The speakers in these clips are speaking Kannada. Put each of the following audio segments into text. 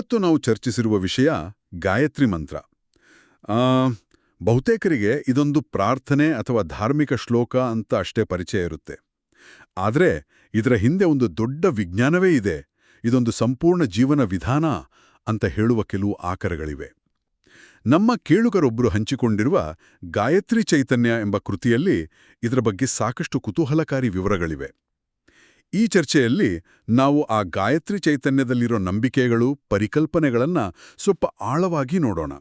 ಇವತ್ತು ನಾವು ಚರ್ಚಿಸಿರುವ ವಿಷಯ ಗಾಯತ್ರಿ ಮಂತ್ರ. ಆ, ಬಹುತೇಕರಿಗೆ ಇದೊಂದು ಪ್ರಾರ್ಥನೆ ಅಥವಾ ಧಾರ್ಮಿಕ ಶ್ಲೋಕ ಅಂತ ಅಷ್ಟೇ ಪರಿಚಯ ಇರುತ್ತೆ. ಆದರೆ ಇದರ ಹಿಂದೆ ಒಂದು ದೊಡ್ಡ ವಿಜ್ಞಾನವೇ ಇದೆ. ಇದೊಂದು ಸಂಪೂರ್ಣ ಜೀವನ ವಿಧಾನ ಅಂತ ಹೇಳುವ ಕೆಲವು ಆಕರಗಳಿವೆ. ನಮ್ಮ ಕೇಳುಗರೊಬ್ಬರು ಹಂಚಿಕೊಂಡಿರುವ ಗಾಯತ್ರಿ ಚೈತನ್ಯ ಎಂಬ ಕೃತಿಯಲ್ಲಿ ಇದರ ಬಗ್ಗೆ ಸಾಕಷ್ಟು ಕುತೂಹಲಕಾರಿ ವಿವರಗಳಿವೆ. ಈ ಚರ್ಚೆಯಲ್ಲಿ ನಾವು ಆ ಗಾಯತ್ರಿ ಚೈತನ್ಯದಲ್ಲಿರೋ ನಂಬಿಕೆಗಳು, ಪರಿಕಲ್ಪನೆಗಳನ್ನು ಸ್ವಲ್ಪ ಆಳವಾಗಿ ನೋಡೋಣ.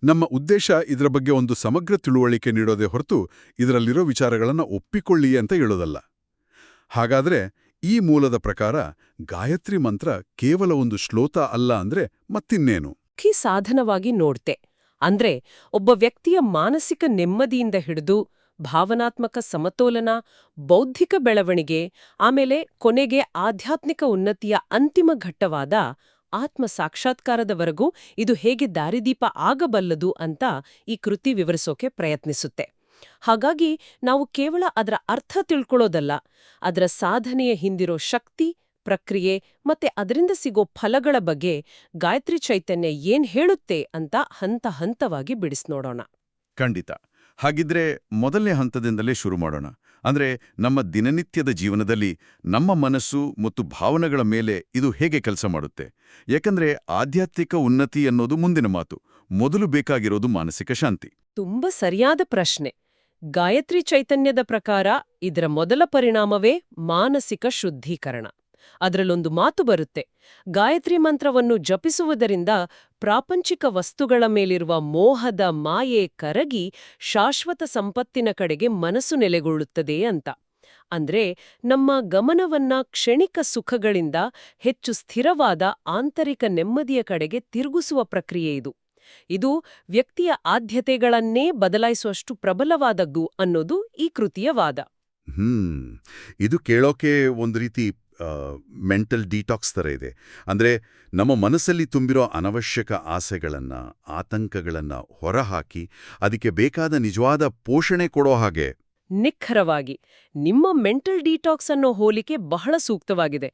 ನಮ್ಮ ಉದ್ದೇಶ ಇದರ ಬಗ್ಗೆ ಒಂದು ಸಮಗ್ರ ತಿಳುವಳಿಕೆ ನೀಡೋದೇ ಹೊರತು ಇದರಲ್ಲಿರೋ ವಿಚಾರಗಳನ್ನು ಒಪ್ಪಿಕೊಳ್ಳಿ ಅಂತ ಹೇಳೋದಲ್ಲ. ಹಾಗಾದ್ರೆ ಈ ಮೂಲದ ಪ್ರಕಾರ ಗಾಯತ್ರಿ ಮಂತ್ರ ಕೇವಲ ಒಂದು ಶ್ಲೋಕ ಅಲ್ಲ ಅಂದ್ರೆ ಮತ್ತಿನ್ನೇನು? ಸಾಧನವಾಗಿ ನೋಡ್ತೆ. ಅಂದ್ರೆ ಒಬ್ಬ ವ್ಯಕ್ತಿಯ ಮಾನಸಿಕ ನೆಮ್ಮದಿಯಿಂದ ಹಿಡಿದು ಭಾವನಾತ್ಮಕ ಸಮತೋಲನ, ಬೌದ್ಧಿಕ ಬೆಳವಣಿಗೆ, ಆಮೇಲೆ ಕೊನೆಗೆ ಆಧ್ಯಾತ್ಮಿಕ ಉನ್ನತಿಯ ಅಂತಿಮ ಘಟ್ಟವಾದ ಆತ್ಮ ಸಾಕ್ಷಾತ್ಕಾರದವರೆಗೂ ಇದು ಹೇಗೆ ದಾರಿದೀಪ ಆಗಬಲ್ಲದು ಅಂತ ಈ ಕೃತಿ ವಿವರಿಸೋಕೆ ಪ್ರಯತ್ನಿಸುತ್ತೆ. ಹಾಗಾಗಿ ನಾವು ಕೇವಲ ಅದರ ಅರ್ಥ ತಿಳ್ಕೊಳ್ಳೋದಲ್ಲ, ಅದರ ಸಾಧನೆಯ ಹಿಂದಿರೋ ಶಕ್ತಿ, ಪ್ರಕ್ರಿಯೆ ಮತ್ತೆ ಅದರಿಂದ ಸಿಗೋ ಫಲಗಳ ಬಗ್ಗೆ ಗಾಯತ್ರಿ ಚೈತನ್ಯ ಏನ್ ಹೇಳುತ್ತೆ ಅಂತ ಹಂತ ಹಂತವಾಗಿ ಬಿಡಿಸ್ನೋಡೋಣ. ಖಂಡಿತ. ಹಾಗಿದ್ರೆ ಮೊದಲನೇ ಹಂತದಿಂದಲೇ ಶುರು ಮಾಡೋಣ. ಅಂದ್ರೆ ನಮ್ಮ ದಿನನಿತ್ಯದ ಜೀವನದಲ್ಲಿ ನಮ್ಮ ಮನಸ್ಸು ಮತ್ತು ಭಾವನೆಗಳ ಮೇಲೆ ಇದು ಹೇಗೆ ಕೆಲಸ ಮಾಡುತ್ತೆ? ಯಾಕಂದ್ರೆ ಆಧ್ಯಾತ್ಮಿಕ ಉನ್ನತಿ ಅನ್ನೋದು ಮುಂದಿನ ಮಾತು. ಮೊದಲು ಬೇಕಾಗಿರೋದು ಮಾನಸಿಕ ಶಾಂತಿ. ತುಂಬಾ ಸರಿಯಾದ ಪ್ರಶ್ನೆ. ಗಾಯತ್ರಿ ಚೈತನ್ಯದ ಪ್ರಕಾರ ಇದರ ಮೊದಲ ಪರಿಣಾಮವೇ ಮಾನಸಿಕ ಶುದ್ಧೀಕರಣ. ಅದರಲ್ಲೊಂದು ಮಾತು ಬರುತ್ತೆ, ಗಾಯತ್ರಿ ಮಂತ್ರವನ್ನು ಜಪಿಸುವುದರಿಂದ ಪ್ರಾಪಂಚಿಕ ವಸ್ತುಗಳ ಮೇಲಿರುವ ಮೋಹದ ಮಾಯೆ ಕರಗಿ ಶಾಶ್ವತ ಸಂಪತ್ತಿನ ಕಡೆಗೆ ಮನಸ್ಸು ನೆಲೆಗೊಳ್ಳುತ್ತದೆ ಅಂತ. ಅಂದ್ರೆ ನಮ್ಮ ಗಮನವನ್ನ ಕ್ಷಣಿಕ ಸುಖಗಳಿಂದ ಹೆಚ್ಚು ಸ್ಥಿರವಾದ ಆಂತರಿಕ ನೆಮ್ಮದಿಯ ಕಡೆಗೆ ತಿರುಗಿಸುವ ಪ್ರಕ್ರಿಯೆ ಇದು. ಇದು ವ್ಯಕ್ತಿಯ ಆದ್ಯತೆಗಳನ್ನೇ ಬದಲಾಯಿಸುವಷ್ಟು ಪ್ರಬಲವಾದದ್ದು ಅನ್ನೋದು ಈ ಕೃತಿಯ ವಾದ. ಇದು ಕೇಳೋಕೆ ಒಂದು ರೀತಿ ಮೆಂಟಲ್ ಡಿಟಾಕ್ಸ್ ಥರ ಇದೆ. ಅಂದರೆ ನಮ್ಮ ಮನಸ್ಸಲ್ಲಿ ತುಂಬಿರೋ ಅನವಶ್ಯಕ ಆಸೆಗಳನ್ನು, ಆತಂಕಗಳನ್ನು ಹೊರಹಾಕಿ ಅದಕ್ಕೆ ಬೇಕಾದ ನಿಜವಾದ ಪೋಷಣೆ ಕೊಡೋ ಹಾಗೆ. ನಿಖರವಾಗಿ ನಿಮ್ಮ ಮೆಂಟಲ್ ಡಿಟಾಕ್ಸ್ ಅನ್ನೋ ಹೋಲಿಕೆ ಬಹಳ ಸೂಕ್ತವಾಗಿದೆ.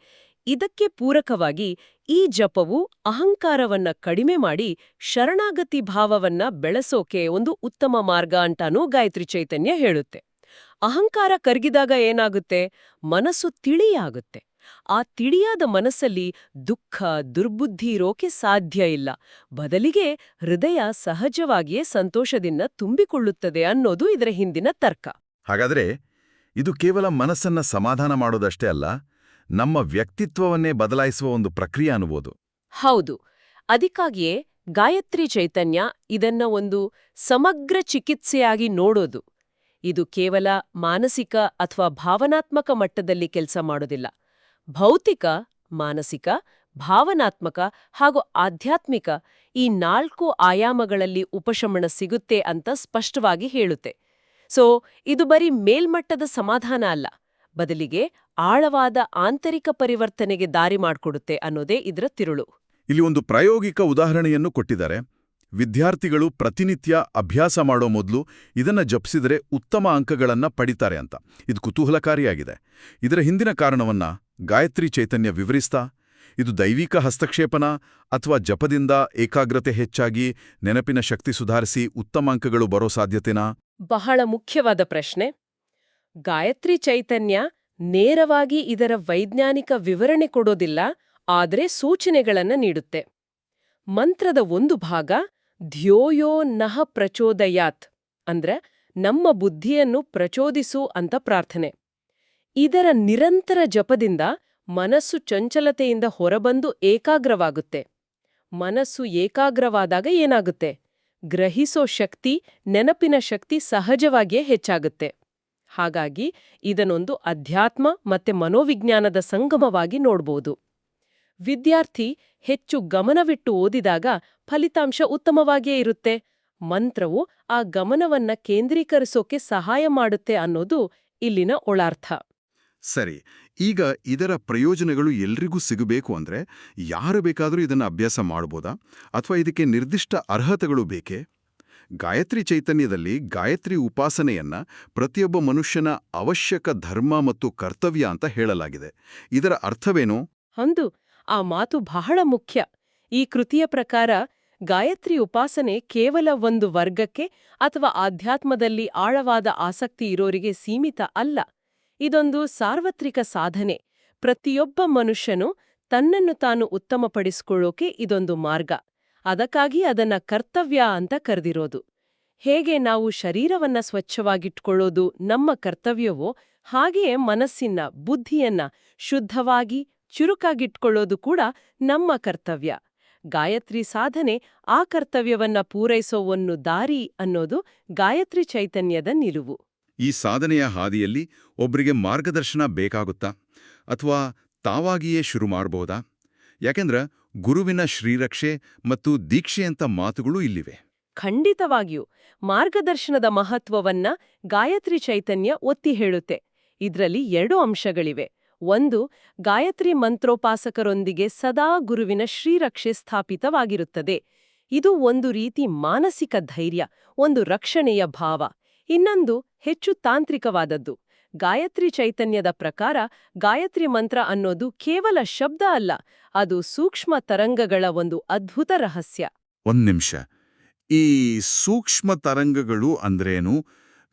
ಇದಕ್ಕೆ ಪೂರಕವಾಗಿ ಈ ಜಪವು ಅಹಂಕಾರವನ್ನ ಕಡಿಮೆ ಮಾಡಿ ಶರಣಾಗತಿ ಭಾವವನ್ನ ಬೆಳೆಸೋಕೆ ಒಂದು ಉತ್ತಮ ಮಾರ್ಗ ಅಂತಾನೂ ಗಾಯತ್ರಿ ಚೈತನ್ಯ ಹೇಳುತ್ತೆ. ಅಹಂಕಾರ ಕರಗಿದಾಗ ಏನಾಗುತ್ತೆ? ಮನಸ್ಸು ತಿಳಿಯಾಗುತ್ತೆ. ಆ ತಿಳಿಯಾದ ಮನಸ್ಸಲ್ಲಿ ದುಃಖ, ದುರ್ಬುದ್ಧಿ ಇರೋಕೆ ಸಾಧ್ಯ ಇಲ್ಲ. ಬದಲಿಗೆ ಹೃದಯ ಸಹಜವಾಗಿಯೇ ಸಂತೋಷದಿಂದ ತುಂಬಿಕೊಳ್ಳುತ್ತದೆ ಅನ್ನೋದು ಇದರ ಹಿಂದಿನ ತರ್ಕ. ಹಾಗಾದ್ರೆ ಇದು ಕೇವಲ ಮನಸ್ಸನ್ನ ಸಮಾಧಾನ ಮಾಡೋದಷ್ಟೇ ಅಲ್ಲ, ನಮ್ಮ ವ್ಯಕ್ತಿತ್ವವನ್ನೇ ಬದಲಾಯಿಸುವ ಒಂದು ಪ್ರಕ್ರಿಯೆ ಅನ್ಬೋದು. ಹೌದು. ಅದಕ್ಕಾಗಿಯೇ ಗಾಯತ್ರಿ ಚೈತನ್ಯ ಇದನ್ನ ಒಂದು ಸಮಗ್ರ ಚಿಕಿತ್ಸೆಯಾಗಿ ನೋಡೋದು. ಇದು ಕೇವಲ ಮಾನಸಿಕ ಅಥವಾ ಭಾವನಾತ್ಮಕ ಮಟ್ಟದಲ್ಲಿ ಕೆಲಸ ಮಾಡೋದಿಲ್ಲ. ಭೌತಿಕ, ಮಾನಸಿಕ, ಭಾವನಾತ್ಮಕ ಹಾಗೂ ಆಧ್ಯಾತ್ಮಿಕ ಈ 4 ಆಯಾಮಗಳಲ್ಲಿ ಉಪಶಮನ ಸಿಗುತ್ತೆ ಅಂತ ಸ್ಪಷ್ಟವಾಗಿ ಹೇಳುತ್ತೆ. ಇದು ಬರೀ ಮೇಲ್ಮಟ್ಟದ ಸಮಾಧಾನ ಅಲ್ಲ, ಬದಲಿಗೆ ಆಳವಾದ ಆಂತರಿಕ ಪರಿವರ್ತನೆಗೆ ದಾರಿ ಮಾಡಿಕೊಡುತ್ತೆ ಅನ್ನೋದೇ ಇದರ ತಿರುಳು. ಇಲ್ಲಿ ಒಂದು ಪ್ರಾಯೋಗಿಕ ಉದಾಹರಣೆಯನ್ನು ಕೊಟ್ಟಿದ್ದಾರೆ. ವಿದ್ಯಾರ್ಥಿಗಳು ಪ್ರತಿನಿತ್ಯ ಅಭ್ಯಾಸ ಮಾಡೋ ಮೊದಲು ಇದನ್ನ ಜಪಿಸಿದರೆ ಉತ್ತಮ ಅಂಕಗಳನ್ನ ಪಡಿತಾರೆ ಅಂತ. ಇದು ಕುತೂಹಲಕಾರಿಯಾಗಿದೆ. ಇದರ ಹಿಂದಿನ ಕಾರಣವನ್ನ ಗಾಯತ್ರಿ ಚೈತನ್ಯ ವಿವರಿಸ್ತಾ, ಇದು ದೈವಿಕ ಹಸ್ತಕ್ಷೇಪನ ಅಥವಾ ಜಪದಿಂದ ಏಕಾಗ್ರತೆ ಹೆಚ್ಚಾಗಿ ನೆನಪಿನ ಶಕ್ತಿ ಸುಧಾರಿಸಿ ಉತ್ತಮ ಅಂಕಗಳು ಬರೋ ಸಾಧ್ಯತೆನಾ? ಬಹಳ ಮುಖ್ಯವಾದ ಪ್ರಶ್ನೆ. ಗಾಯತ್ರಿ ಚೈತನ್ಯ ನೇರವಾಗಿ ಇದರ ವೈಜ್ಞಾನಿಕ ವಿವರಣೆ ಕೊಡೋದಿಲ್ಲ, ಆದರೆ ಸೂಚನೆಗಳನ್ನ ನೀಡುತ್ತೆ. ಮಂತ್ರದ ಒಂದು ಭಾಗ ಧ್ಯೋಯೋ ನಃ ಪ್ರಚೋದಯಾತ್ ಅಂದ್ರೆ ನಮ್ಮ ಬುದ್ಧಿಯನ್ನು ಪ್ರಚೋದಿಸು ಅಂತ ಪ್ರಾರ್ಥನೆ. ಇದರ ನಿರಂತರ ಜಪದಿಂದ ಮನಸ್ಸು ಚಂಚಲತೆಯಿಂದ ಹೊರಬಂದು ಏಕಾಗ್ರವಾಗುತ್ತೆ. ಮನಸ್ಸು ಏಕಾಗ್ರವಾದಾಗ ಏನಾಗುತ್ತೆ? ಗ್ರಹಿಸೋ ಶಕ್ತಿ, ನೆನಪಿನ ಶಕ್ತಿ ಸಹಜವಾಗಿಯೇ ಹೆಚ್ಚಾಗುತ್ತೆ. ಹಾಗಾಗಿ ಇದನ್ನೊಂದು ಅಧ್ಯಾತ್ಮ ಮತ್ತೆ ಮನೋವಿಜ್ಞಾನದ ಸಂಗಮವಾಗಿ ನೋಡ್ಬೋದು. ವಿದ್ಯಾರ್ಥಿ ಹೆಚ್ಚು ಗಮನವಿಟ್ಟು ಓದಿದಾಗ ಫಲಿತಾಂಶ ಉತ್ತಮವಾಗಿಯೇ ಇರುತ್ತೆ. ಮಂತ್ರವು ಆ ಗಮನವನ್ನ ಕೇಂದ್ರೀಕರಿಸೋಕೆ ಸಹಾಯ ಮಾಡುತ್ತೆ ಅನ್ನೋದು ಇಲ್ಲಿನ ಒಳಾರ್ಥ. ಸರಿ, ಈಗ ಇದರ ಪ್ರಯೋಜನಗಳು ಎಲ್ರಿಗೂ ಸಿಗಬೇಕು ಅಂದ್ರೆ ಯಾರು ಬೇಕಾದರೂ ಇದನ್ನ ಅಭ್ಯಾಸ ಮಾಡ್ಬೋದಾ? ಅಥವಾ ಇದಕ್ಕೆ ನಿರ್ದಿಷ್ಟ ಅರ್ಹತೆಗಳು ಬೇಕೇ? ಗಾಯತ್ರಿ ಚೈತನ್ಯದಲ್ಲಿ ಗಾಯತ್ರಿ ಉಪಾಸನೆಯನ್ನ ಪ್ರತಿಯೊಬ್ಬ ಮನುಷ್ಯನ ಅವಶ್ಯಕ ಧರ್ಮ ಮತ್ತು ಕರ್ತವ್ಯ ಅಂತ ಹೇಳಲಾಗಿದೆ. ಇದರ ಅರ್ಥವೇನು? ಹೌದು, ಆ ಮಾತು ಬಹಳ ಮುಖ್ಯ. ಈ ಕೃತಿಯ ಪ್ರಕಾರ ಗಾಯತ್ರಿ ಉಪಾಸನೆ ಕೇವಲ ಒಂದು ವರ್ಗಕ್ಕೆ ಅಥವಾ ಆಧ್ಯಾತ್ಮದಲ್ಲಿ ಆಳವಾದ ಆಸಕ್ತಿ ಇರೋರಿಗೆ ಸೀಮಿತ ಅಲ್ಲ. ಇದೊಂದು ಸಾರ್ವತ್ರಿಕ ಸಾಧನೆ. ಪ್ರತಿಯೊಬ್ಬ ಮನುಷ್ಯನು ತನ್ನನ್ನು ತಾನು ಉತ್ತಮಪಡಿಸಿಕೊಳ್ಳೋಕೆ ಇದೊಂದು ಮಾರ್ಗ. ಅದಕ್ಕಾಗಿ ಅದನ್ನ ಕರ್ತವ್ಯ ಅಂತ ಕರೆದಿರೋದು. ಹೇಗೆ ನಾವು ಶರೀರವನ್ನ ಸ್ವಚ್ಛವಾಗಿಟ್ಕೊಳ್ಳೋದು ನಮ್ಮ ಕರ್ತವ್ಯವೋ, ಹಾಗೆಯೇ ಮನಸ್ಸಿನ ಬುದ್ಧಿಯನ್ನ ಶುದ್ಧವಾಗಿ ಚುರುಕಾಗಿಟ್ಕೊಳ್ಳೋದು ಕೂಡ ನಮ್ಮ ಕರ್ತವ್ಯ. ಗಾಯತ್ರಿ ಸಾಧನೆ ಆ ಕರ್ತವ್ಯವನ್ನ ಪೂರೈಸೋ ಒಂದು ದಾರಿ ಅನ್ನೋದು ಗಾಯತ್ರಿ ಚೈತನ್ಯದ ನಿಲುವು. ಈ ಸಾಧನೆಯ ಹಾದಿಯಲ್ಲಿ ಒಬ್ರಿಗೆ ಮಾರ್ಗದರ್ಶನ ಬೇಕಾಗುತ್ತಾ ಅಥವಾ ತಾವಾಗಿಯೇ ಶುರು ಮಾಡಬಹುದಾ? ಯಾಕೆಂದ್ರೆ ಗುರುವಿನ ಶ್ರೀರಕ್ಷೆ ಮತ್ತು ದೀಕ್ಷೆಯಂಥ ಮಾತುಗಳು ಇಲ್ಲಿವೆ. ಖಂಡಿತವಾಗಿಯೂ ಮಾರ್ಗದರ್ಶನದ ಮಹತ್ವವನ್ನ ಗಾಯತ್ರಿ ಚೈತನ್ಯ ಒತ್ತಿ ಹೇಳುತ್ತೆ. ಇದ್ರಲ್ಲಿ 2 ಅಂಶಗಳಿವೆ. ಒಂದು, ಗಾಯತ್ರಿ ಮಂತ್ರೋಪಾಸಕರೊಂದಿಗೆ ಸದಾ ಗುರುವಿನ ಶ್ರೀರಕ್ಷೆ ಸ್ಥಾಪಿತವಾಗಿರುತ್ತದೆ. ಇದು ಒಂದು ರೀತಿ ಮಾನಸಿಕ ಧೈರ್ಯ, ಒಂದು ರಕ್ಷಣೆಯ ಭಾವ. ಇನ್ನೊಂದು ಹೆಚ್ಚು ತಾಂತ್ರಿಕವಾದದ್ದು. ಗಾಯತ್ರಿ ಚೈತನ್ಯದ ಪ್ರಕಾರ ಗಾಯತ್ರಿ ಮಂತ್ರ ಅನ್ನೋದು ಕೇವಲ ಶಬ್ದ ಅಲ್ಲ, ಅದು ಸೂಕ್ಷ್ಮ ತರಂಗಗಳ ಒಂದು ಅದ್ಭುತ ರಹಸ್ಯ. ಒಂದ್ ನಿಮಿಷ, ಈ ಸೂಕ್ಷ್ಮ ತರಂಗಗಳು ಅಂದ್ರೇನು?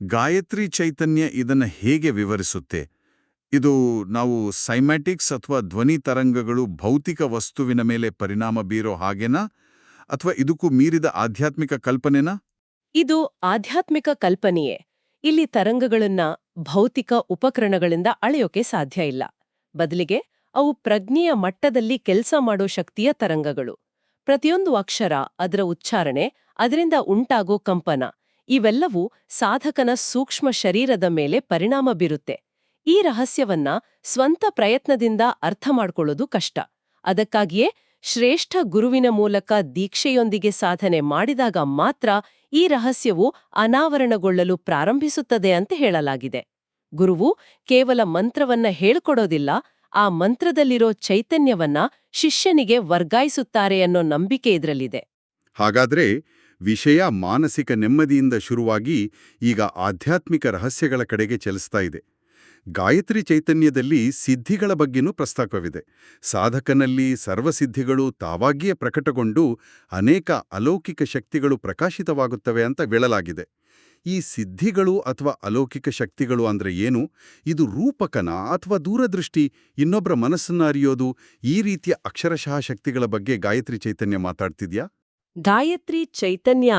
ಗಾಯತ್ರಿ ಚೈತನ್ಯ ಇದನ್ನ ಹೇಗೆ ವಿವರಿಸುತ್ತೆ? ಇದು ನಾವು ಸೈಮ್ಯಾಟಿಕ್ಸ್ ಅಥವಾ ಧ್ವನಿ ತರಂಗಗಳು ಭೌತಿಕ ವಸ್ತುವಿನ ಮೇಲೆ ಪರಿಣಾಮ ಬೀರೋ ಹಾಗೇನಾ, ಅಥವಾ ಇದಕ್ಕೂ ಮೀರಿದ ಆಧ್ಯಾತ್ಮಿಕ ಕಲ್ಪನೆನಾ? ಇದು ಆಧ್ಯಾತ್ಮಿಕ ಕಲ್ಪನೆಯೇ. ಇಲ್ಲಿ ತರಂಗಗಳನ್ನ ಭೌತಿಕ ಉಪಕರಣಗಳಿಂದ ಅಳೆಯೋಕೆ ಸಾಧ್ಯ ಇಲ್ಲ. ಬದಲಿಗೆ ಅವು ಪ್ರಜ್ಞೆಯ ಮಟ್ಟದಲ್ಲಿ ಕೆಲಸ ಮಾಡೋ ಶಕ್ತಿಯ ತರಂಗಗಳು. ಪ್ರತಿಯೊಂದು ಅಕ್ಷರ, ಅದರ ಉಚ್ಚಾರಣೆ, ಅದರಿಂದ ಉಂಟಾಗೋ ಕಂಪನ, ಇವೆಲ್ಲವೂ ಸಾಧಕನ ಸೂಕ್ಷ್ಮ ಶರೀರದ ಮೇಲೆ ಪರಿಣಾಮ ಬೀರುತ್ತೆ. ಈ ರಹಸ್ಯವನ್ನ ಸ್ವಂತ ಪ್ರಯತ್ನದಿಂದ ಅರ್ಥ ಮಾಡ್ಕೊಳ್ಳೋದು ಕಷ್ಟ. ಅದಕ್ಕಾಗಿಯೇ ಶ್ರೇಷ್ಠ ಗುರುವಿನ ಮೂಲಕ ದೀಕ್ಷೆಯೊಂದಿಗೆ ಸಾಧನೆ ಮಾಡಿದಾಗ ಮಾತ್ರ ಈ ರಹಸ್ಯವು ಅನಾವರಣಗೊಳ್ಳಲು ಪ್ರಾರಂಭಿಸುತ್ತದೆ ಅಂತ ಹೇಳಲಾಗಿದೆ. ಗುರುವು ಕೇವಲ ಮಂತ್ರವನ್ನ ಹೇಳ್ಕೊಡೋದಿಲ್ಲ, ಆ ಮಂತ್ರದಲ್ಲಿರೋ ಚೈತನ್ಯವನ್ನ ಶಿಷ್ಯನಿಗೆ ವರ್ಗಾಯಿಸುತ್ತಾರೆ ಅನ್ನೋ ನಂಬಿಕೆ ಇದರಲ್ಲಿದೆ. ಹಾಗಾದ್ರೆ ವಿಷಯ ಮಾನಸಿಕ ನೆಮ್ಮದಿಯಿಂದ ಶುರುವಾಗಿ ಈಗ ಆಧ್ಯಾತ್ಮಿಕ ರಹಸ್ಯಗಳ ಕಡೆಗೆ ಚಲಿಸ್ತಾ ಇದೆ. ಗಾಯತ್ರಿ ಚೈತನ್ಯದಲ್ಲಿ ಸಿದ್ಧಿಗಳ ಬಗ್ಗೆನೂ ಪ್ರಸ್ತಾಪವಿದೆ. ಸಾಧಕನಲ್ಲಿ ಸರ್ವಸಿದ್ಧಿಗಳು ತಾವಾಗಿಯೇ ಪ್ರಕಟಗೊಂಡು ಅನೇಕ ಅಲೌಕಿಕ ಶಕ್ತಿಗಳು ಪ್ರಕಾಶಿತವಾಗುತ್ತವೆ ಅಂತ ಹೇಳಲಾಗಿದೆ. ಈ ಸಿದ್ಧಿಗಳು ಅಥವಾ ಅಲೌಕಿಕ ಶಕ್ತಿಗಳು ಅಂದ್ರೆ ಏನು? ಇದು ರೂಪಕನ ಅಥವಾ ದೂರದೃಷ್ಟಿ, ಇನ್ನೊಬ್ಬರ ಮನಸ್ಸನ್ನ ಅರಿಯೋದು, ಈ ರೀತಿಯ ಅಕ್ಷರಶಃ ಶಕ್ತಿಗಳ ಬಗ್ಗೆ ಗಾಯತ್ರಿ ಚೈತನ್ಯ ಮಾತಾಡ್ತಿದ್ಯಾ? ಗಾಯತ್ರಿ ಚೈತನ್ಯ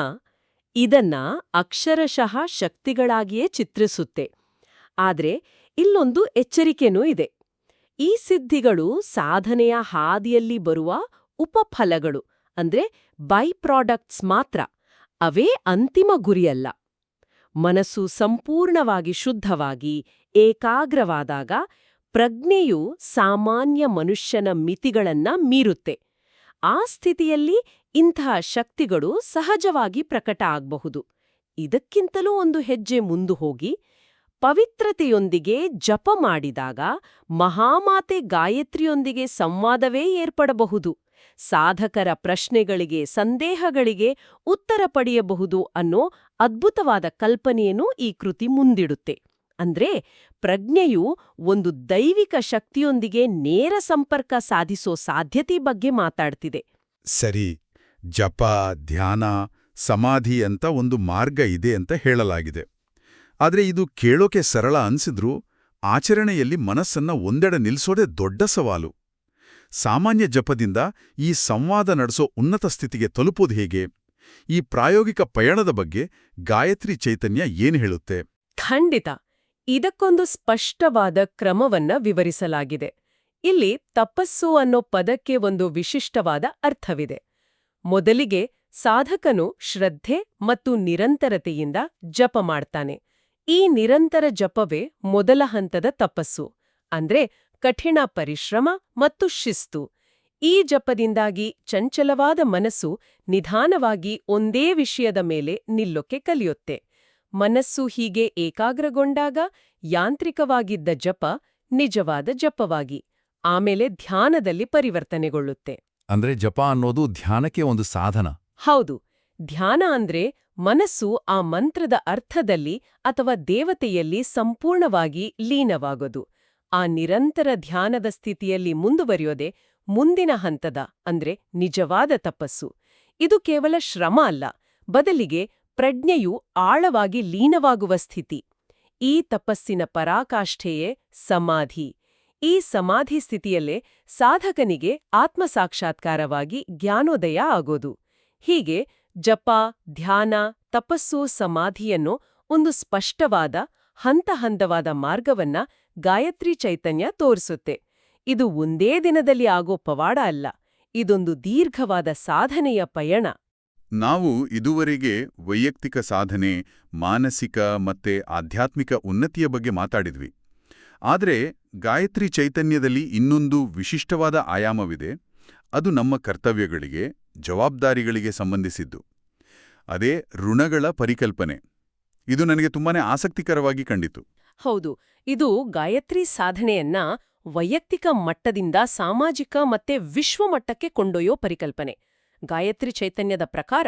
ಇದನ್ನ ಅಕ್ಷರಶಃ ಶಕ್ತಿಗಳಾಗಿಯೇ ಚಿತ್ರಿಸುತ್ತೆ. ಆದ್ರೆ ಇಲ್ಲೊಂದು ಎಚ್ಚರಿಕೆನೂ ಇದೆ. ಈ ಸಿದ್ಧಿಗಳು ಸಾಧನೆಯ ಹಾದಿಯಲ್ಲಿ ಬರುವ ಉಪಫಲಗಳು, ಅಂದ್ರೆ ಬೈ ಪ್ರಾಡಕ್ಟ್ಸ್ ಮಾತ್ರ. ಅವೇ ಅಂತಿಮ ಗುರಿಯಲ್ಲ. ಮನಸ್ಸು ಸಂಪೂರ್ಣವಾಗಿ ಶುದ್ಧವಾಗಿ ಏಕಾಗ್ರವಾದಾಗ ಪ್ರಜ್ಞೆಯು ಸಾಮಾನ್ಯ ಮನುಷ್ಯನ ಮಿತಿಗಳನ್ನ ಮೀರುತ್ತೆ. ಆ ಸ್ಥಿತಿಯಲ್ಲಿ ಇಂತಹ ಶಕ್ತಿಗಳು ಸಹಜವಾಗಿ ಪ್ರಕಟ ಆಗಬಹುದು. ಇದಕ್ಕಿಂತಲೂ ಒಂದು ಹೆಜ್ಜೆ ಮುಂದು ಹೋಗಿ ಪವಿತ್ರತೆಯೊಂದಿಗೆ ಜಪ ಮಾಡಿದಾಗ ಮಹಾಮಾತೆ ಗಾಯತ್ರಿಯೊಂದಿಗೆ ಸಂವಾದವೇ ಏರ್ಪಡಬಹುದು. ಸಾಧಕರ ಪ್ರಶ್ನೆಗಳಿಗೆ, ಸಂದೇಹಗಳಿಗೆ ಉತ್ತರ ಪಡೆಯಬಹುದು ಅನ್ನೋ ಅದ್ಭುತವಾದ ಕಲ್ಪನೆಯನ್ನು ಈ ಕೃತಿ ಮುಂದಿಡುತ್ತೆ. ಅಂದ್ರೆ ಪ್ರಜ್ಞೆಯು ಒಂದು ದೈವಿಕ ಶಕ್ತಿಯೊಂದಿಗೆ ನೇರ ಸಂಪರ್ಕ ಸಾಧಿಸೋ ಸಾಧ್ಯತೆ ಬಗ್ಗೆ ಮಾತಾಡ್ತಿದೆ. ಸರಿ, ಜಪ, ಧ್ಯಾನ, ಸಮಾಧಿ ಅಂತ ಒಂದು ಮಾರ್ಗ ಇದೆ ಅಂತ ಹೇಳಲಾಗಿದೆ. ಆದ್ರೆ ಇದು ಕೇಳೋಕೆ ಸರಳ ಅನ್ಸಿದ್ರೂ ಆಚರಣೆಯಲ್ಲಿ ಮನಸ್ಸನ್ನ ಒಂದೆಡೆ ನಿಲ್ಸೋದೇ ದೊಡ್ಡ ಸವಾಲು. ಸಾಮಾನ್ಯ ಜಪದಿಂದ ಈ ಸಂವಾದ ನಡೆಸೋ ಉನ್ನತ ಸ್ಥಿತಿಗೆ ತಲುಪೋದು ಹೇಗೆ? ಈ ಪ್ರಾಯೋಗಿಕ ಪಯಣದ ಬಗ್ಗೆ ಗಾಯತ್ರಿ ಚೈತನ್ಯ ಏನು ಹೇಳುತ್ತೆ? ಖಂಡಿತ, ಇದಕ್ಕೊಂದು ಸ್ಪಷ್ಟವಾದ ಕ್ರಮವನ್ನ ವಿವರಿಸಲಾಗಿದೆ. ಇಲ್ಲಿ ತಪಸ್ಸು ಅನ್ನೋ ಪದಕ್ಕೆ ಒಂದು ವಿಶಿಷ್ಟವಾದ ಅರ್ಥವಿದೆ. ಮೊದಲಿಗೆ ಸಾಧಕನು ಶ್ರದ್ಧೆ ಮತ್ತು ನಿರಂತರತೆಯಿಂದ ಜಪ ಮಾಡ್ತಾನೆ. ಈ ನಿರಂತರ ಜಪವೇ ಮೊದಲ ಹಂತದ ತಪಸ್ಸು, ಅಂದ್ರೆ ಕಠಿಣ ಪರಿಶ್ರಮ ಮತ್ತು ಶಿಸ್ತು. ಈ ಜಪದಿಂದಾಗಿ ಚಂಚಲವಾದ ಮನಸ್ಸು ನಿಧಾನವಾಗಿ ಒಂದೇ ವಿಷಯದ ಮೇಲೆ ನಿಲ್ಲೊಕ್ಕೆ ಕಲಿಯುತ್ತೆ. ಮನಸ್ಸು ಹೀಗೆ ಏಕಾಗ್ರಗೊಂಡಾಗ ಯಾಂತ್ರಿಕವಾಗಿದ್ದ ಜಪ ನಿಜವಾದ ಜಪವಾಗಿ, ಆಮೇಲೆ ಧ್ಯಾನದಲ್ಲಿ ಪರಿವರ್ತನೆಗೊಳ್ಳುತ್ತೆ. ಅಂದ್ರೆ ಜಪ ಅನ್ನೋದು ಧ್ಯಾನಕ್ಕೆ ಒಂದು ಸಾಧನ. ಹೌದು, ಧ್ಯಾನ ಅಂದ್ರೆ ಮನಸ್ಸು ಆ ಮಂತ್ರದ ಅರ್ಥದಲ್ಲಿ ಅಥವಾ ದೇವತೆಯಲ್ಲಿ ಸಂಪೂರ್ಣವಾಗಿ ಲೀನವಾಗೋದು. ಆ ನಿರಂತರ ಧ್ಯಾನದ ಸ್ಥಿತಿಯಲ್ಲಿ ಮುಂದುವರಿಯೋದೆ ಮುಂದಿನ ಹಂತದ ಅಂದ್ರೆ ನಿಜವಾದ ತಪಸ್ಸು. ಇದು ಕೇವಲ ಶ್ರಮ ಅಲ್ಲ, ಬದಲಿಗೆ ಪ್ರಜ್ಞೆಯು ಆಳವಾಗಿ ಲೀನವಾಗುವ ಸ್ಥಿತಿ. ಈ ತಪಸ್ಸಿನ ಪರಾಕಾಷ್ಠೆಯೇ ಸಮಾಧಿ. ಈ ಸಮಾಧಿ ಸ್ಥಿತಿಯಲ್ಲೇ ಸಾಧಕನಿಗೆ ಆತ್ಮಸಾಕ್ಷಾತ್ಕಾರವಾಗಿ ಜ್ಞಾನೋದಯ ಆಗೋದು. ಹೀಗೆ ಜಪ, ಧ್ಯಾನ, ತಪಸ್ಸು, ಸಮಾಧಿಯನ್ನು ಒಂದು ಸ್ಪಷ್ಟವಾದ ಹಂತಹಂತವಾದ ಮಾರ್ಗವನ್ನ ಗಾಯತ್ರಿ ಚೈತನ್ಯ ತೋರಿಸುತ್ತೆ. ಇದು ಒಂದೇ ದಿನದಲ್ಲಿ ಆಗೋ ಪವಾಡ ಅಲ್ಲ, ಇದೊಂದು ದೀರ್ಘವಾದ ಸಾಧನೆಯ ಪಯಣ. ನಾವು ಇದುವರೆಗೆ ವೈಯಕ್ತಿಕ ಸಾಧನೆ, ಮಾನಸಿಕ ಮತ್ತೆ ಆಧ್ಯಾತ್ಮಿಕ ಉನ್ನತಿಯ ಬಗ್ಗೆ ಮಾತಾಡಿದ್ವಿ. ಆದರೆ ಗಾಯತ್ರಿ ಚೈತನ್ಯದಲ್ಲಿ ಇನ್ನೊಂದು ವಿಶಿಷ್ಟವಾದ ಆಯಾಮವಿದೆ. ಅದು ನಮ್ಮ ಕರ್ತವ್ಯಗಳಿಗೆ, ಜವಾಬ್ದಾರಿಗಳಿಗೆ ಸಂಬಂಧಿಸಿದ್ದು. ಅದೇ ಋಣಗಳ ಪರಿಕಲ್ಪನೆ. ಇದು ನನಗೆ ತುಂಬಾನೇ ಆಸಕ್ತಿಕರವಾಗಿ ಕಂಡಿತು. ಹೌದು, ಇದು ಗಾಯತ್ರಿ ಸಾಧನೆಯನ್ನ ವೈಯಕ್ತಿಕ ಮಟ್ಟದಿಂದ ಸಾಮಾಜಿಕ ಮತ್ತೆ ವಿಶ್ವಮಟ್ಟಕ್ಕೆ ಕೊಂಡೊಯ್ಯೋ ಪರಿಕಲ್ಪನೆ. ಗಾಯತ್ರಿ ಚೈತನ್ಯದ ಪ್ರಕಾರ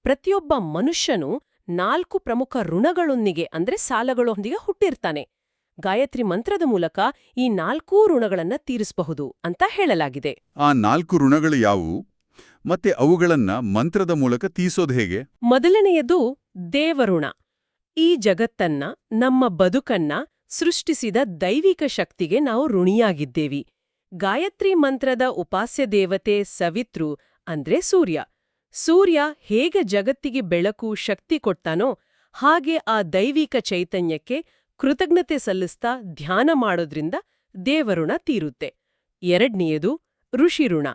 ಪ್ರತಿಯೊಬ್ಬ ಮನುಷ್ಯನೂ 4 ಪ್ರಮುಖ ಋಣಗಳೊಂದಿಗೆ ಅಂದ್ರೆ ಸಾಲಗಳೊಂದಿಗೆ ಹುಟ್ಟಿರ್ತಾನೆ. ಗಾಯತ್ರಿ ಮಂತ್ರದ ಮೂಲಕ ಈ 4 ಋಣಗಳನ್ನ ತೀರಿಸಬಹುದು ಅಂತ ಹೇಳಲಾಗಿದೆ. ಆ 4 ಋಣಗಳು ಯಾವುವು ಮತ್ತೆ ಅವುಗಳನ್ನ ಮಂತ್ರದ ಮೂಲಕ ತೀಸೋದು ಹೇಗೆ? ಮೊದಲನೆಯದು ದೇವಋಣ. ಈ ಜಗತ್ತನ್ನ, ನಮ್ಮ ಬದುಕನ್ನ ಸೃಷ್ಟಿಸಿದ ದೈವಿಕ ಶಕ್ತಿಗೆ ನಾವು ಋಣಿಯಾಗಿದ್ದೇವಿ. ಗಾಯತ್ರಿ ಮಂತ್ರದ ಉಪಾಸ್ಯ ದೇವತೆ ಸವಿತೃ ಅಂದ್ರೆ ಸೂರ್ಯ. ಸೂರ್ಯ ಹೇಗೆ ಜಗತ್ತಿಗೆ ಬೆಳಕು, ಶಕ್ತಿ ಕೊಡ್ತಾನೋ ಹಾಗೆ ಆ ದೈವಿಕ ಚೈತನ್ಯಕ್ಕೆ ಕೃತಜ್ಞತೆ ಸಲ್ಲಿಸ್ತಾ ಧ್ಯಾನ ಮಾಡೋದ್ರಿಂದ ದೇವಋಣ ತೀರುತ್ತೆ. ಎರಡನೆಯದು ಋಷಿಋಣ.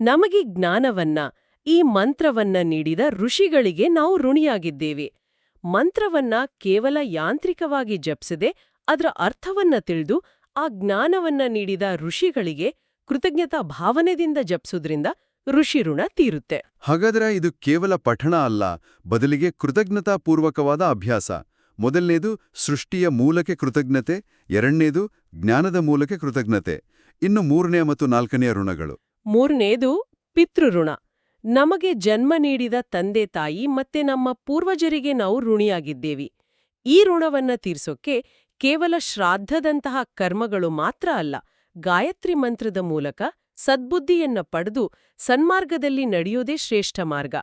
ನಮಗೆ ಜ್ಞಾನವನ್ನ, ಈ ಮಂತ್ರವನ್ನ ನೀಡಿದ ಋಷಿಗಳಿಗೆ ನಾವು ಋಣಿಯಾಗಿದ್ದೇವೆ. ಮಂತ್ರವನ್ನ ಕೇವಲ ಯಾಂತ್ರಿಕವಾಗಿ ಜಪಿಸದೆ ಅದರ ಅರ್ಥವನ್ನ ತಿಳಿದು ಆ ಜ್ಞಾನವನ್ನ ನೀಡಿದ ಋಷಿಗಳಿಗೆ ಕೃತಜ್ಞತಾ ಭಾವನೆದಿಂದ ಜಪಿಸೋದ್ರಿಂದ ಋಷಿಋಣ ತೀರುತ್ತೆ. ಹಾಗಾದ್ರೆ ಇದು ಕೇವಲ ಪಠಣ ಅಲ್ಲ, ಬದಲಿಗೆ ಕೃತಜ್ಞತಾಪೂರ್ವಕವಾದ ಅಭ್ಯಾಸ. ಮೊದಲನೇದು ಸೃಷ್ಟಿಯ ಮೂಲಕ್ಕೆ ಕೃತಜ್ಞತೆ, ಎರಡನೇದು ಜ್ಞಾನದ ಮೂಲಕ್ಕೆ ಕೃತಜ್ಞತೆ. ಇನ್ನು ಮೂರನೇ ಮತ್ತು ನಾಲ್ಕನೆಯ ಋಣಗಳು. ಮೂರನೇದು ಪಿತೃಋಣ. ನಮಗೆ ಜನ್ಮ ನೀಡಿದ ತಂದೆ ತಾಯಿ ಮತ್ತೆ ನಮ್ಮ ಪೂರ್ವಜರಿಗೆ ನಾವು ಋಣಿಯಾಗಿದ್ದೇವಿ. ಈ ಋಣವನ್ನ ತೀರ್ಸೋಕೆ ಕೇವಲ ಶ್ರಾದ್ದದಂತಹ ಕರ್ಮಗಳು ಮಾತ್ರ ಅಲ್ಲ, ಗಾಯತ್ರಿ ಮಂತ್ರದ ಮೂಲಕ ಸದ್ಬುದ್ಧಿಯನ್ನ ಪಡೆದು ಸನ್ಮಾರ್ಗದಲ್ಲಿ ನಡೆಯೋದೇ ಶ್ರೇಷ್ಠ ಮಾರ್ಗ.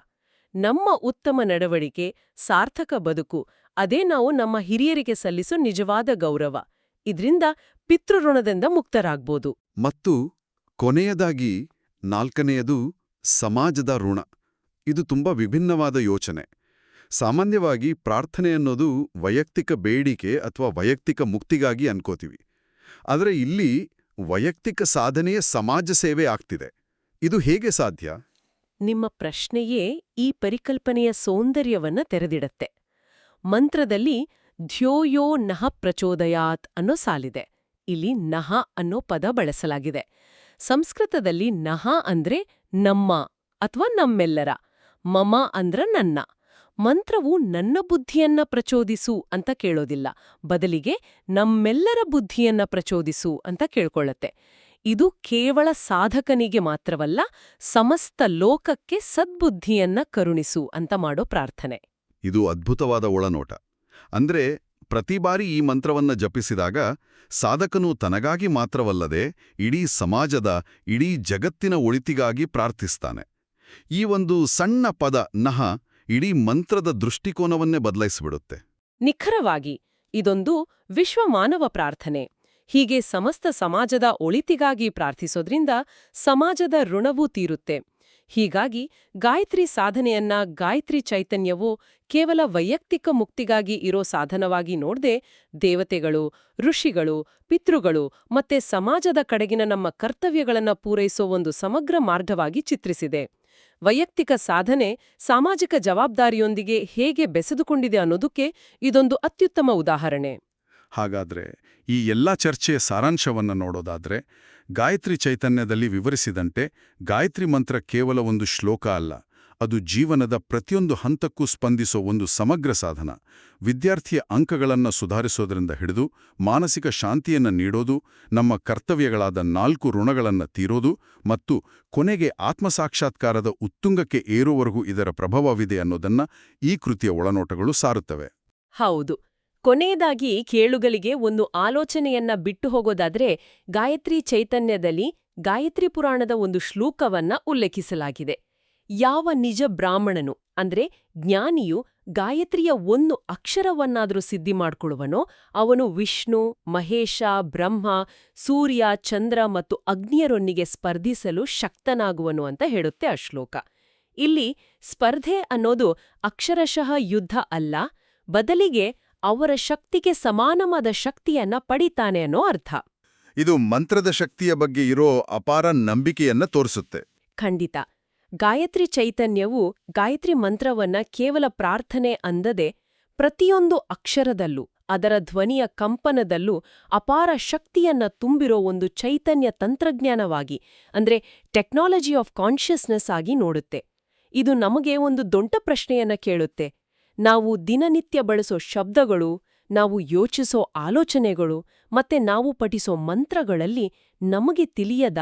ನಮ್ಮ ಉತ್ತಮ ನಡವಳಿಕೆ, ಸಾರ್ಥಕ ಬದುಕು, ಅದೇ ನಾವು ನಮ್ಮ ಹಿರಿಯರಿಗೆ ಸಲ್ಲಿಸೋ ನಿಜವಾದ ಗೌರವ. ಇದ್ರಿಂದ ಪಿತೃಋಣದಿಂದ ಮುಕ್ತರಾಗ್ಬೋದು. ಮತ್ತು ಕೊನೆಯದಾಗಿ ನಾಲ್ಕನೆಯದು ಸಮಾಜದ ಋಣ. ಇದು ತುಂಬಾ ವಿಭಿನ್ನವಾದ ಯೋಚನೆ. ಸಾಮಾನ್ಯವಾಗಿ ಪ್ರಾರ್ಥನೆ ಅನ್ನೋದು ವೈಯಕ್ತಿಕ ಬೇಡಿಕೆ ಅಥವಾ ವೈಯಕ್ತಿಕ ಮುಕ್ತಿಗಾಗಿ ಅನ್ಕೋತೀವಿ. ಆದರೆ ಇಲ್ಲಿ ವೈಯಕ್ತಿಕ ಸಾಧನೆಯ ಸಮಾಜ ಸೇವೆ ಆಗ್ತಿದೆ. ಇದು ಹೇಗೆ ಸಾಧ್ಯ? ನಿಮ್ಮ ಪ್ರಶ್ನೆಯೇ ಈ ಪರಿಕಲ್ಪನೆಯ ಸೌಂದರ್ಯವನ್ನ ತೆರೆದಿಡತ್ತೆ. ಮಂತ್ರದಲ್ಲಿ ಧ್ಯೋಯೋ ನಃ ಪ್ರಚೋದಯಾತ್ ಅನ್ನೋ ಸಾಲಿದೆ. ಇಲ್ಲಿ ನಃ ಅನ್ನೋ ಪದ ಬಳಸಲಾಗಿದೆ. ಸಂಸ್ಕೃತದಲ್ಲಿ ನಃ ಅಂದ್ರೆ ನಮ್ಮ ಅಥವಾ ನಮ್ಮೆಲ್ಲರ, ಮಮ ಅಂದ್ರ ನನ್ನ. ಮಂತ್ರವು ನನ್ನ ಬುದ್ಧಿಯನ್ನ ಪ್ರಚೋದಿಸು ಅಂತ ಕೇಳೋದಿಲ್ಲ, ಬದಲಿಗೆ ನಮ್ಮೆಲ್ಲರ ಬುದ್ಧಿಯನ್ನ ಪ್ರಚೋದಿಸು ಅಂತ ಕೇಳ್ಕೊಳ್ಳತ್ತೆ. ಇದು ಕೇವಲ ಸಾಧಕನಿಗೆ ಮಾತ್ರವಲ್ಲ, ಸಮಸ್ತ ಲೋಕಕ್ಕೆ ಸದ್ಬುದ್ಧಿಯನ್ನ ಕರುಣಿಸು ಅಂತ ಮಾಡೋ ಪ್ರಾರ್ಥನೆ. ಇದು ಅದ್ಭುತವಾದ ಒಳನೋಟ. ಅಂದ್ರೆ ಪ್ರತಿ ಬಾರಿ ಈ ಮಂತ್ರವನ್ನ ಜಪಿಸಿದಾಗ ಸಾಧಕನು ತನಗಾಗಿ ಮಾತ್ರವಲ್ಲದೆ ಇಡೀ ಸಮಾಜದ, ಇಡೀ ಜಗತ್ತಿನ ಒಳಿತಿಗಾಗಿ ಪ್ರಾರ್ಥಿಸ್ತಾನೆ. ಈ ಒಂದು ಸಣ್ಣ ಪದ ನಃ ಇಡೀ ಮಂತ್ರದ ದೃಷ್ಟಿಕೋನವನ್ನೇ ಬದಲಾಯಿಸಿಬಿಡುತ್ತೆ. ನಿಖರವಾಗಿ ಇದೊಂದು ವಿಶ್ವಮಾನವ ಪ್ರಾರ್ಥನೆ. ಹೀಗೆ ಸಮಸ್ತ ಸಮಾಜದ ಒಳಿತಿಗಾಗಿ ಪ್ರಾರ್ಥಿಸೋದ್ರಿಂದ ಸಮಾಜದ ಋಣವೂ ತೀರುತ್ತೆ. ಹೀಗಾಗಿ ಗಾಯತ್ರಿ ಸಾಧನೆಯನ್ನ ಗಾಯತ್ರಿ ಚೈತನ್ಯವು ಕೇವಲ ವೈಯಕ್ತಿಕ ಮುಕ್ತಿಗಾಗಿ ಇರೋ ಸಾಧನವಾಗಿ ನೋಡದೆ, ದೇವತೆಗಳು, ಋಷಿಗಳು, ಪಿತೃಗಳು ಮತ್ತೆ ಸಮಾಜದ ಕಡೆಗಿನ ನಮ್ಮ ಕರ್ತವ್ಯಗಳನ್ನ ಪೂರೈಸೋ ಒಂದು ಸಮಗ್ರ ಮಾರ್ಗವಾಗಿ ಚಿತ್ರಿಸಿದೆ. ವೈಯಕ್ತಿಕ ಸಾಧನೆ ಸಾಮಾಜಿಕ ಜವಾಬ್ದಾರಿಯೊಂದಿಗೆ ಹೇಗೆ ಬೆಸೆದುಕೊಂಡಿದೆ ಅನ್ನೋದಕ್ಕೆ ಇದೊಂದು ಅತ್ಯುತ್ತಮ ಉದಾಹರಣೆ. ಹಾಗಾದ್ರೆ ಈ ಎಲ್ಲ ಚರ್ಚೆಯ ಸಾರಾಂಶವನ್ನ ನೋಡೋದಾದ್ರೆ, ಗಾಯತ್ರಿ ಚೈತನ್ಯದಲ್ಲಿ ವಿವರಿಸಿದಂತೆ ಗಾಯತ್ರಿ ಮಂತ್ರ ಕೇವಲ ಒಂದು ಶ್ಲೋಕ ಅಲ್ಲ, ಅದು ಜೀವನದ ಪ್ರತಿಯೊಂದು ಹಂತಕ್ಕೂ ಸ್ಪಂದಿಸೋ ಒಂದು ಸಮಗ್ರ ಸಾಧನ. ವಿದ್ಯಾರ್ಥಿಯ ಅಂಕಗಳನ್ನು ಸುಧಾರಿಸೋದ್ರಿಂದ ಹಿಡಿದು ಮಾನಸಿಕ ಶಾಂತಿಯನ್ನು ನೀಡೋದು, ನಮ್ಮ ಕರ್ತವ್ಯಗಳಾದ 4 ಋಣಗಳನ್ನು ತೀರೋದು ಮತ್ತು ಕೊನೆಗೆ ಆತ್ಮಸಾಕ್ಷಾತ್ಕಾರದ ಉತ್ತುಂಗಕ್ಕೆ ಏರುವವರೆಗೂ ಇದರ ಪ್ರಭಾವವಿದೆ ಅನ್ನೋದನ್ನ ಈ ಕೃತಿಯ ಒಳನೋಟಗಳು ಸಾರುತ್ತವೆ. ಹೌದು. ಕೊನೆಯದಾಗಿ ಕೇಳುಗಲಿಗೆ ಒಂದು ಆಲೋಚನೆಯನ್ನ ಬಿಟ್ಟು ಹೋಗೋದಾದ್ರೆ, ಗಾಯತ್ರಿ ಚೈತನ್ಯದಲ್ಲಿ ಗಾಯತ್ರಿ ಪುರಾಣದ ಒಂದು ಶ್ಲೋಕವನ್ನ ಉಲ್ಲೇಖಿಸಲಾಗಿದೆ. ಯಾವ ನಿಜ ಬ್ರಾಹ್ಮಣನು ಅಂದ್ರೆ ಜ್ಞಾನಿಯು ಗಾಯತ್ರಿಯ ಒಂದು ಅಕ್ಷರವನ್ನಾದ್ರೂ ಸಿದ್ಧಿ ಮಾಡ್ಕೊಳ್ಳುವನೋ ಅವನು ವಿಷ್ಣು, ಮಹೇಶ, ಬ್ರಹ್ಮ, ಸೂರ್ಯ, ಚಂದ್ರ ಮತ್ತು ಅಗ್ನಿಯರೊಂದಿಗೆ ಸ್ಪರ್ಧಿಸಲು ಶಕ್ತನಾಗುವನು ಅಂತ ಹೇಳುತ್ತೆ ಆ ಶ್ಲೋಕ. ಇಲ್ಲಿ ಸ್ಪರ್ಧೆ ಅನ್ನೋದು ಅಕ್ಷರಶಃ ಯುದ್ಧ ಅಲ್ಲ, ಬದಲಿಗೆ ಅವರ ಶಕ್ತಿಗೆ ಸಮಾನವಾದ ಶಕ್ತಿಯನ್ನ ಪಡಿತಾನೆ ಅನ್ನೋ ಅರ್ಥ. ಇದು ಮಂತ್ರದ ಶಕ್ತಿಯ ಬಗ್ಗೆ ಇರೋ ಅಪಾರ ನಂಬಿಕೆಯನ್ನ ತೋರಿಸುತ್ತೆ. ಖಂಡಿತ. ಗಾಯತ್ರಿ ಚೈತನ್ಯವು ಗಾಯತ್ರಿ ಮಂತ್ರವನ್ನ ಕೇವಲ ಪ್ರಾರ್ಥನೆ ಅಂದದೆ ಪ್ರತಿಯೊಂದು ಅಕ್ಷರದಲ್ಲೂ ಅದರ ಧ್ವನಿಯ ಕಂಪನದಲ್ಲೂ ಅಪಾರ ಶಕ್ತಿಯನ್ನ ತುಂಬಿರೋ ಒಂದು ಚೈತನ್ಯ ತಂತ್ರಜ್ಞಾನವಾಗಿ ಅಂದ್ರೆ ಟೆಕ್ನಾಲಜಿ ಆಫ್ ಕಾನ್ಷಿಯಸ್ನೆಸ್ ಆಗಿ ನೋಡುತ್ತೆ. ಇದು ನಮಗೆ ಒಂದು ದೊಡ್ಡ ಪ್ರಶ್ನೆಯನ್ನ ಕೇಳುತ್ತೆ. ನಾವು ದಿನನಿತ್ಯ ಬಳಸೋ ಶಬ್ದಗಳು, ನಾವು ಯೋಚಿಸೋ ಆಲೋಚನೆಗಳು ಮತ್ತೆ ನಾವು ಪಠಿಸೋ ಮಂತ್ರಗಳಲ್ಲಿ ನಮಗೆ ತಿಳಿಯದ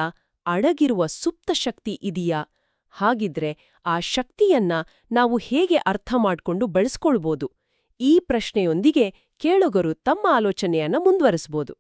ಅಡಗಿರುವ ಸುಪ್ತ ಶಕ್ತಿ ಇದೆಯಾ? ಹಾಗಿದ್ರೆ ಆ ಶಕ್ತಿಯನ್ನ ನಾವು ಹೇಗೆ ಅರ್ಥ ಮಾಡ್ಕೊಂಡು ಬೆಳೆಸ್ಕೊಳ್ಬೋದು? ಈ ಪ್ರಶ್ನೆಯೊಂದಿಗೆ ಕೇಳುಗರು ತಮ್ಮ ಆಲೋಚನೆಯನ್ನ ಮುಂದುವರಿಸಬಹುದು.